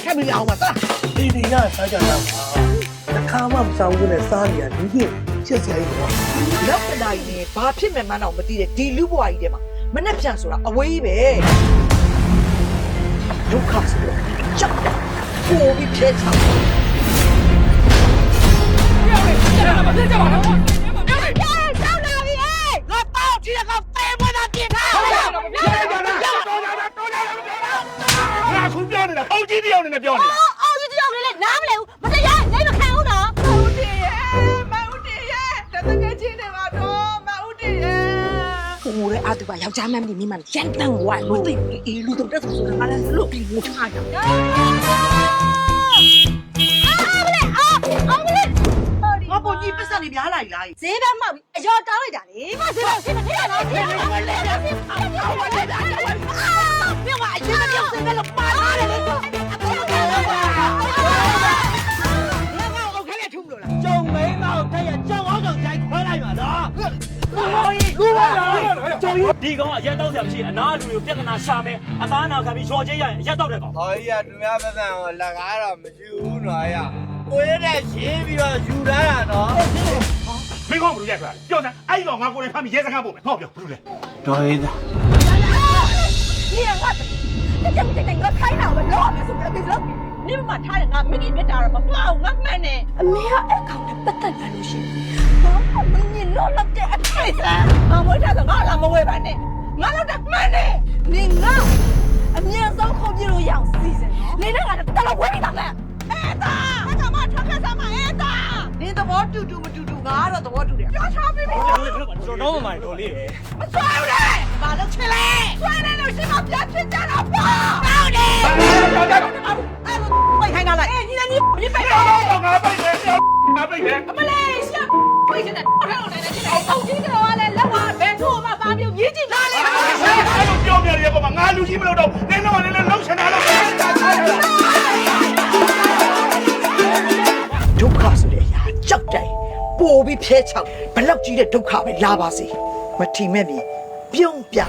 ဆက်ပြီးအောင်ပါသလား ဒီဒီရစားကြတာတခါမှမဆောင်ဘူးနဲ့စားနေရလူကြီးချစ်စရာကြီးတော့ လောက်တနာကြီးနဲ့ဘာဖြစ်မှန်းတော့မသိတဲ့ဒီလူဘွားကြီးထဲမှာမနှက်ပြန်ဆိုတာအဝေးပဲဒုက္ခဆိုတော့ကြောက်တယ်ပိုပြီးဖျက်ချောက်ခုပြောနေတာအုတ်ကြီးတယောက်နဲ့ပြောနေတာ အော်ဒီတယောက်လေးနားမလဲဘူးမတရားနေမခံဘူးနော် မဦးတည်ရဲ့တကယ်ချင်းနေပါတော့မဦးတည်ရဲ့ကိုရဲအတူပါယောက်ျားမမီမိမရန်တန်ဝါလို့တိအီလူတော့တက်ဆိုတော့လည်းလို့ပြီးငိုထားကြငါပေါ်ကြီးပတ်စံနေပြားလာလား ဈေးဘက်မှောက်ပြီးအယောတောင်းလိုက်တာလေမဈေးဘက်ဈေးမထည့်ရတော့ဈေးဘက်လဲတာဈေးဘက်လဲတာဘယ်မှာအရင်ကပြောဈေးဘက်လို့ပါလာတယ်လေကျုံမိန်းမကိုတက်ရကျုံအောင်တော့ကြိုက်ခွဲလိုက်ပါတော့ လူပါလား ဒီကောင်အရက်တော့ဆရာမရှိအနာလူကိုပြဿနာရှာမယ်အသားနာခံပြီးရော်ချင်းရရင်အရက်တော့တဲ့ကောင် ဟောကြီးကသူများပတ်စံကိုလက်ကားတော့မရှိဘူးနော်ရကိုရတဲ့ရှင်းပြီးတော့ယူထားတာနော် မင်းကောဘယ်လိုရက်ခါလဲပြောစမ်းအဲ့ကောင်ငါကိုယ်နဲ့ဖမ်းပြီးရဲစခန်းပို့မယ်ဟောပြောဘယ်လိုလဲ တော်ရည်သား 你两个，这不是整个开脑了，老没什么的了。你们他人啊，没给别打了嘛，妈，我买呢。没有爱搞的不得了，路线。妈，我你老了的太惨，我这个俺们会办呢，俺老的买呢。你俺，面上好比如养死人，你那个得了我没打了。哎打，我干嘛穿干啥嘛？哎打。 နင်းသဘောတူတူမတူတူငါကတော့သဘောတူတယ် 要差别没？ ကျွန်တော်တော့မှတော်လေး 我摔了， ဘာလို့ချစ်လဲ 摔了都是嘛，别去家了吧。好的。 ပိတ်ခိုင်းတာလိုက် 哎，你别 တော့ငါပိတ်တယ်ငါပိတ်တယ် မလေးရှာဝိတ်တဲ့ထောက်နေတဲ့ဒီအုပ်ကြီးကတော့လည်းလက်ဝါဘယ်သူ့မှပါပြုတ်ရေးကြည့်လာလေ အဲ့လိုပြောပြရကောင်ငါလူကြီးမလို့တော့နင်းတော့လည်းလှုပ်ချင်တာလို့ ဒုက္ခဆိုတဲ့အရာကြောက်တယ်ပိုပြီးဖျဲချောက်ဘလောက်ကြီးတဲ့ဒုက္ခပဲလာပါစေမထီမဲ့ပြီးပြုံးပြ